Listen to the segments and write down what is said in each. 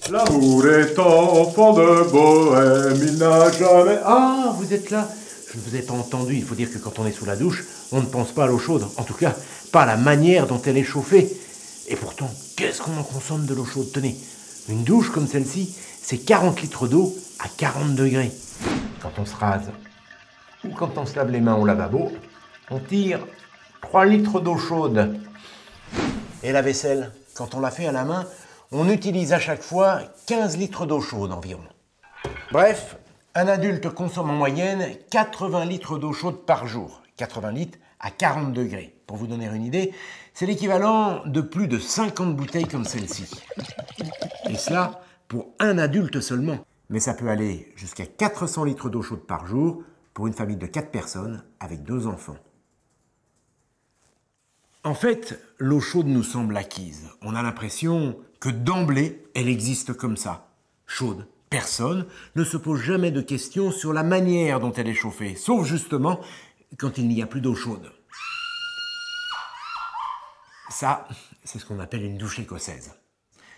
L'amour est enfant de bohème, il n'a jamais... Ah, vous êtes là? Je ne vous ai pas entendu. Il faut dire que quand on est sous la douche, on ne pense pas à l'eau chaude. En tout cas, pas à la manière dont elle est chauffée. Et pourtant, qu'est-ce qu'on en consomme de l'eau chaude? Tenez, une douche comme celle-ci, c'est 40 litres d'eau à 40 degrés. Quand on se rase ou quand on se lave les mains au lavabo, on tire 3 litres d'eau chaude. Et la vaisselle, quand on la fait à la main, on utilise à chaque fois 15 litres d'eau chaude environ. Bref, un adulte consomme en moyenne 80 litres d'eau chaude par jour. 80 litres à 40 degrés. Pour vous donner une idée, c'est l'équivalent de plus de 50 bouteilles comme celle-ci. Et cela pour un adulte seulement. Mais ça peut aller jusqu'à 400 litres d'eau chaude par jour pour une famille de 4 personnes avec 2 enfants. En fait, l'eau chaude nous semble acquise. On a l'impression que d'emblée, elle existe comme ça, chaude. Personne ne se pose jamais de questions sur la manière dont elle est chauffée, sauf justement quand il n'y a plus d'eau chaude. Ça, c'est ce qu'on appelle une douche écossaise.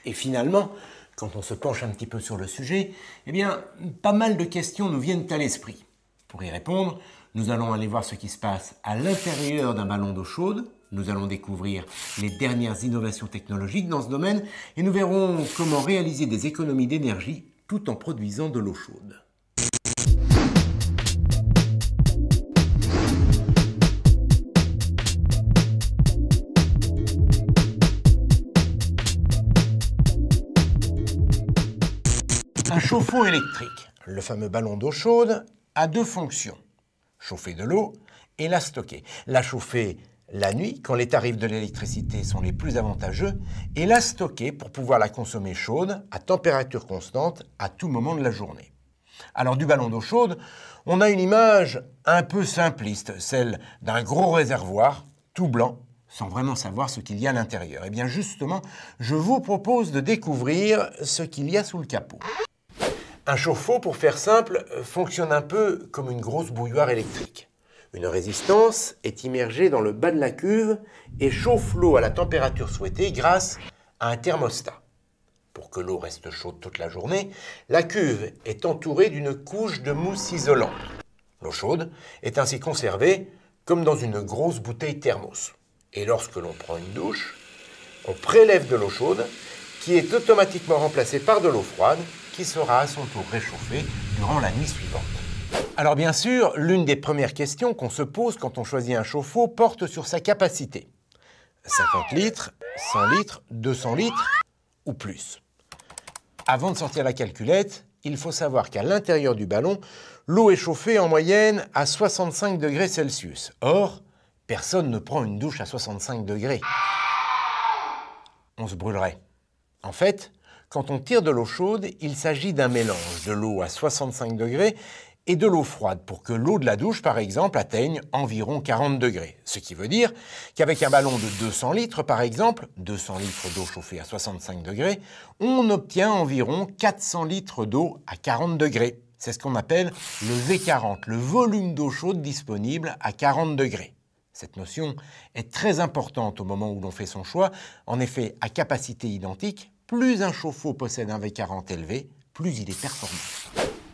Et finalement, quand on se penche un petit peu sur le sujet, eh bien, pas mal de questions nous viennent à l'esprit. Pour y répondre, nous allons aller voir ce qui se passe à l'intérieur d'un ballon d'eau chaude. Nous allons découvrir les dernières innovations technologiques dans ce domaine et nous verrons comment réaliser des économies d'énergie tout en produisant de l'eau chaude. Un chauffe-eau électrique, le fameux ballon d'eau chaude, a 2 fonctions. Chauffer de l'eau et la stocker. La chauffer la nuit, quand les tarifs de l'électricité sont les plus avantageux, et la stocker pour pouvoir la consommer chaude, à température constante, à tout moment de la journée. Alors du ballon d'eau chaude, on a une image un peu simpliste, celle d'un gros réservoir, tout blanc, sans vraiment savoir ce qu'il y a à l'intérieur. Et bien justement, je vous propose de découvrir ce qu'il y a sous le capot. Un chauffe-eau, pour faire simple, fonctionne un peu comme une grosse bouilloire électrique. Une résistance est immergée dans le bas de la cuve et chauffe l'eau à la température souhaitée grâce à un thermostat. Pour que l'eau reste chaude toute la journée, la cuve est entourée d'une couche de mousse isolante. L'eau chaude est ainsi conservée comme dans une grosse bouteille thermos. Et lorsque l'on prend une douche, on prélève de l'eau chaude qui est automatiquement remplacée par de l'eau froide qui sera à son tour réchauffée durant la nuit suivante. Alors bien sûr, l'une des premières questions qu'on se pose quand on choisit un chauffe-eau porte sur sa capacité. 50 litres, 100 litres, 200 litres ou plus. Avant de sortir la calculette, il faut savoir qu'à l'intérieur du ballon, l'eau est chauffée en moyenne à 65 degrés Celsius. Or, personne ne prend une douche à 65 degrés. On se brûlerait. En fait, quand on tire de l'eau chaude, il s'agit d'un mélange de l'eau à 65 degrés et de l'eau froide pour que l'eau de la douche, par exemple, atteigne environ 40 degrés. Ce qui veut dire qu'avec un ballon de 200 litres, par exemple, 200 litres d'eau chauffée à 65 degrés, on obtient environ 400 litres d'eau à 40 degrés. C'est ce qu'on appelle le V40, le volume d'eau chaude disponible à 40 degrés. Cette notion est très importante au moment où l'on fait son choix. En effet, à capacité identique, plus un chauffe-eau possède un V40 élevé, plus il est performant.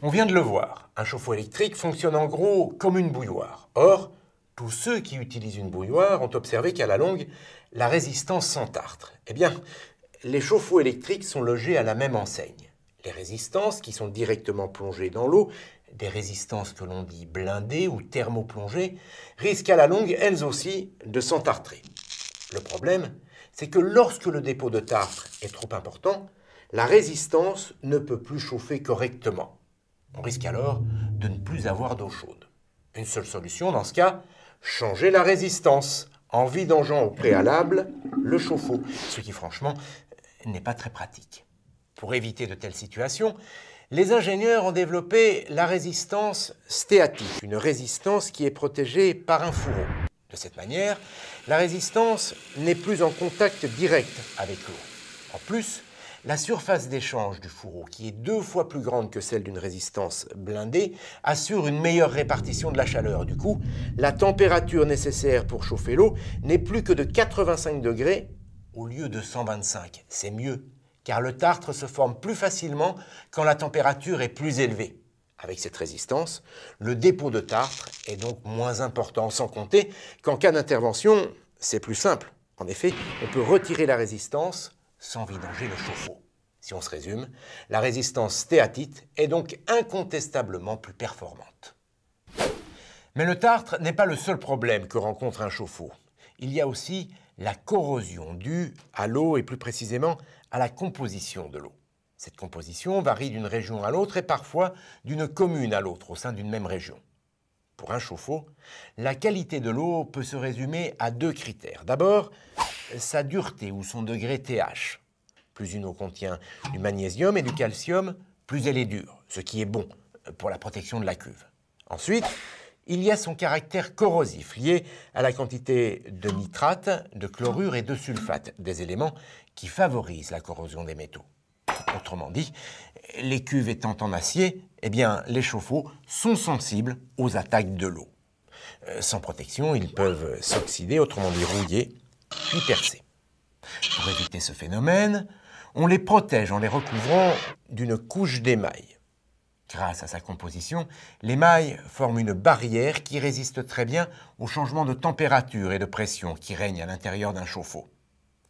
On vient de le voir, un chauffe-eau électrique fonctionne en gros comme une bouilloire. Or, tous ceux qui utilisent une bouilloire ont observé qu'à la longue, la résistance s'entartre. Eh bien, les chauffe-eau électriques sont logés à la même enseigne. Les résistances qui sont directement plongées dans l'eau, des résistances que l'on dit blindées ou thermoplongées, risquent à la longue, elles aussi, de s'entartrer. Le problème, c'est que lorsque le dépôt de tartre est trop important, la résistance ne peut plus chauffer correctement. On risque alors de ne plus avoir d'eau chaude. Une seule solution dans ce cas, changer la résistance en vidangeant au préalable le chauffe-eau, ce qui franchement n'est pas très pratique. Pour éviter de telles situations, les ingénieurs ont développé la résistance stéatique, une résistance qui est protégée par un fourreau. De cette manière, la résistance n'est plus en contact direct avec l'eau. En plus, la surface d'échange du fourreau, qui est 2 fois plus grande que celle d'une résistance blindée, assure une meilleure répartition de la chaleur. Du coup, la température nécessaire pour chauffer l'eau n'est plus que de 85 degrés au lieu de 125. C'est mieux car le tartre se forme plus facilement quand la température est plus élevée. Avec cette résistance, le dépôt de tartre est donc moins important, sans compter qu'en cas d'intervention, c'est plus simple. En effet, on peut retirer la résistance sans vidanger le chauffe-eau. Si on se résume, la résistance stéatite est donc incontestablement plus performante. Mais le tartre n'est pas le seul problème que rencontre un chauffe-eau. Il y a aussi la corrosion due à l'eau et plus précisément à la composition de l'eau. Cette composition varie d'une région à l'autre et parfois d'une commune à l'autre au sein d'une même région. Pour un chauffe-eau, la qualité de l'eau peut se résumer à 2 critères. D'abord, sa dureté ou son degré TH. Plus une eau contient du magnésium et du calcium, plus elle est dure, ce qui est bon pour la protection de la cuve. Ensuite, il y a son caractère corrosif, lié à la quantité de nitrate, de chlorure et de sulfate, des éléments qui favorisent la corrosion des métaux. Autrement dit, les cuves étant en acier, eh bien, les chauffe-eau sont sensibles aux attaques de l'eau. Sans protection, ils peuvent s'oxyder, autrement dit rouiller, puis percer. Pour éviter ce phénomène, on les protège en les recouvrant d'une couche d'émail. Grâce à sa composition, l'émail forme une barrière qui résiste très bien aux changements de température et de pression qui règnent à l'intérieur d'un chauffe-eau.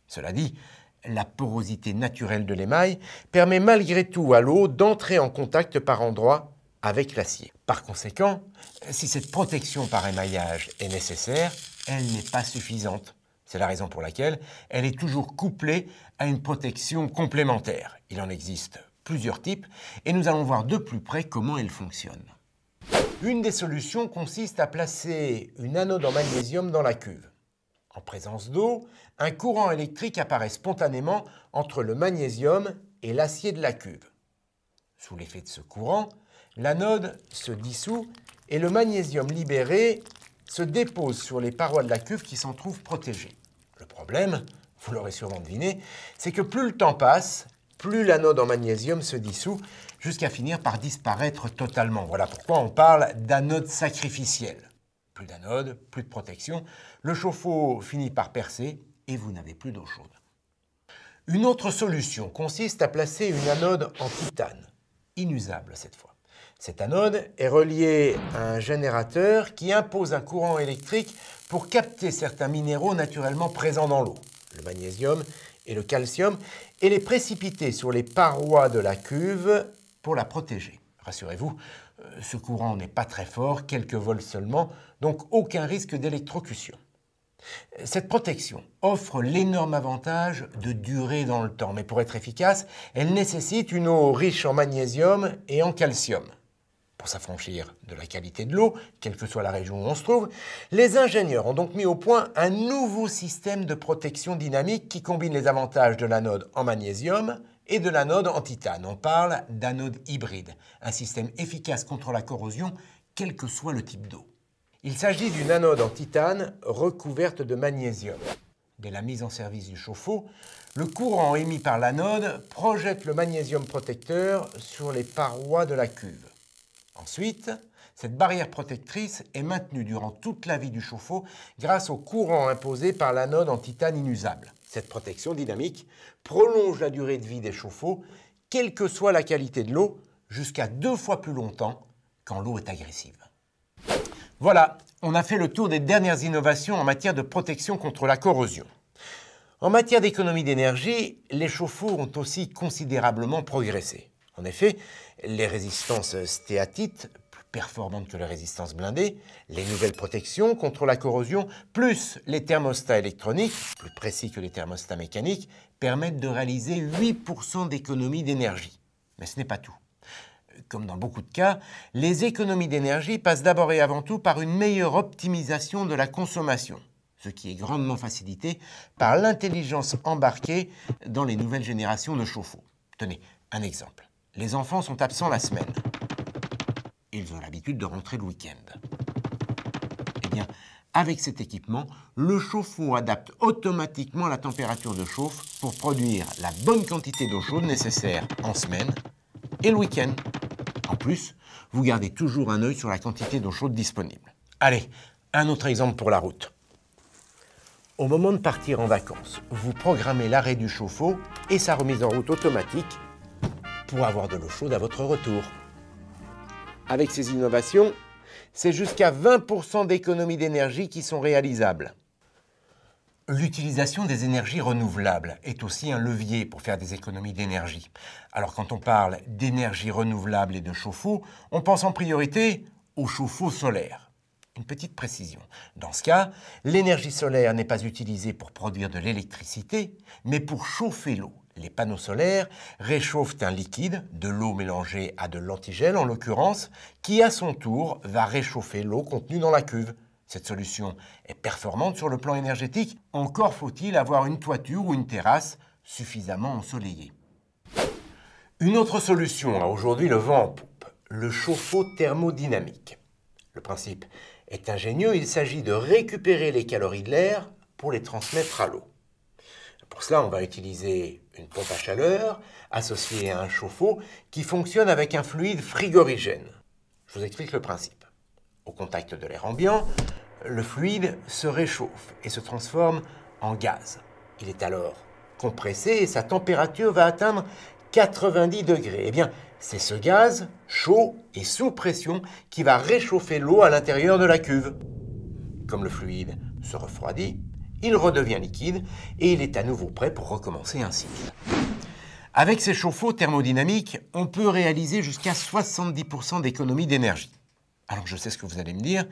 Cela dit, la porosité naturelle de l'émail permet malgré tout à l'eau d'entrer en contact par endroits avec l'acier. Par conséquent, si cette protection par émaillage est nécessaire, elle n'est pas suffisante. C'est la raison pour laquelle elle est toujours couplée à une protection complémentaire. Il en existe plusieurs types et nous allons voir de plus près comment elles fonctionnent. Une des solutions consiste à placer une anode en magnésium dans la cuve. En présence d'eau, un courant électrique apparaît spontanément entre le magnésium et l'acier de la cuve. Sous l'effet de ce courant, l'anode se dissout et le magnésium libéré se dépose sur les parois de la cuve qui s'en trouvent protégées. Le problème, vous l'aurez sûrement deviné, c'est que plus le temps passe, plus l'anode en magnésium se dissout jusqu'à finir par disparaître totalement. Voilà pourquoi on parle d'anode sacrificielle. Plus d'anode, plus de protection, le chauffe-eau finit par percer et vous n'avez plus d'eau chaude. Une autre solution consiste à placer une anode en titane, inusable cette fois. Cette anode est reliée à un générateur qui impose un courant électrique pour capter certains minéraux naturellement présents dans l'eau, le magnésium et le calcium, et les précipiter sur les parois de la cuve pour la protéger. Rassurez-vous, ce courant n'est pas très fort, quelques volts seulement, donc aucun risque d'électrocution. Cette protection offre l'énorme avantage de durer dans le temps, mais pour être efficace, elle nécessite une eau riche en magnésium et en calcium. Pour s'affranchir de la qualité de l'eau, quelle que soit la région où on se trouve, les ingénieurs ont donc mis au point un nouveau système de protection dynamique qui combine les avantages de l'anode en magnésium et de l'anode en titane. On parle d'anode hybride, un système efficace contre la corrosion, quel que soit le type d'eau. Il s'agit d'une anode en titane recouverte de magnésium. Dès la mise en service du chauffe-eau, le courant émis par l'anode projette le magnésium protecteur sur les parois de la cuve. Ensuite, cette barrière protectrice est maintenue durant toute la vie du chauffe-eau grâce au courant imposé par l'anode en titane inusable. Cette protection dynamique prolonge la durée de vie des chauffe-eau, quelle que soit la qualité de l'eau, jusqu'à 2 fois plus longtemps quand l'eau est agressive. Voilà, on a fait le tour des dernières innovations en matière de protection contre la corrosion. En matière d'économie d'énergie, les chauffe-eau ont aussi considérablement progressé. En effet, les résistances stéatites, plus performantes que les résistances blindées, les nouvelles protections contre la corrosion, plus les thermostats électroniques, plus précis que les thermostats mécaniques, permettent de réaliser 8% d'économie d'énergie. Mais ce n'est pas tout. Comme dans beaucoup de cas, les économies d'énergie passent d'abord et avant tout par une meilleure optimisation de la consommation, ce qui est grandement facilité par l'intelligence embarquée dans les nouvelles générations de chauffe-eau. Tenez, un exemple. Les enfants sont absents la semaine. Ils ont l'habitude de rentrer le week-end. Eh bien, avec cet équipement, le chauffe-eau adapte automatiquement la température de chauffe pour produire la bonne quantité d'eau chaude nécessaire en semaine et le week-end. En plus, vous gardez toujours un œil sur la quantité d'eau chaude disponible. Allez, un autre exemple pour la route. Au moment de partir en vacances, vous programmez l'arrêt du chauffe-eau et sa remise en route automatique pour avoir de l'eau chaude à votre retour. Avec ces innovations, c'est jusqu'à 20% d'économies d'énergie qui sont réalisables. L'utilisation des énergies renouvelables est aussi un levier pour faire des économies d'énergie. Alors quand on parle d'énergie renouvelable et de chauffe-eau, on pense en priorité au chauffe-eau solaire. Une petite précision. Dans ce cas, l'énergie solaire n'est pas utilisée pour produire de l'électricité, mais pour chauffer l'eau. Les panneaux solaires réchauffent un liquide, de l'eau mélangée à de l'antigel en l'occurrence, qui à son tour va réchauffer l'eau contenue dans la cuve. Cette solution est performante sur le plan énergétique, encore faut-il avoir une toiture ou une terrasse suffisamment ensoleillée. Une autre solution a aujourd'hui le vent en poupe, le chauffe-eau thermodynamique. Le principe est ingénieux, il s'agit de récupérer les calories de l'air pour les transmettre à l'eau. Pour cela, on va utiliser une pompe à chaleur associée à un chauffe-eau qui fonctionne avec un fluide frigorigène. Je vous explique le principe. Au contact de l'air ambiant, le fluide se réchauffe et se transforme en gaz. Il est alors compressé et sa température va atteindre 90 degrés. Eh bien, c'est ce gaz, chaud et sous pression, qui va réchauffer l'eau à l'intérieur de la cuve. Comme le fluide se refroidit, il redevient liquide et il est à nouveau prêt pour recommencer un cycle. Avec ces chauffe-eau thermodynamiques, on peut réaliser jusqu'à 70% d'économie d'énergie. Alors je sais ce que vous allez me dire,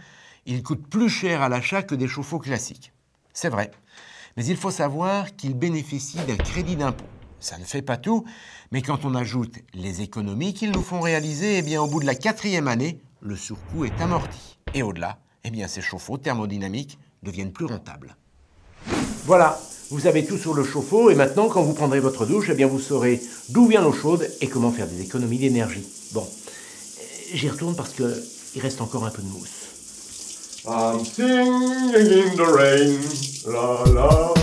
ils coûtent plus cher à l'achat que des chauffe-eau classiques. C'est vrai, mais il faut savoir qu'ils bénéficient d'un crédit d'impôt. Ça ne fait pas tout, mais quand on ajoute les économies qu'ils nous font réaliser, eh bien, au bout de la 4e année, le surcoût est amorti. Et au-delà, eh bien, ces chauffe-eau thermodynamiques deviennent plus rentables. Voilà, vous avez tout sur le chauffe-eau et maintenant, quand vous prendrez votre douche, eh bien, vous saurez d'où vient l'eau chaude et comment faire des économies d'énergie. Bon, j'y retourne parce qu'il reste encore un peu de mousse. I'm singing in the rain, la la.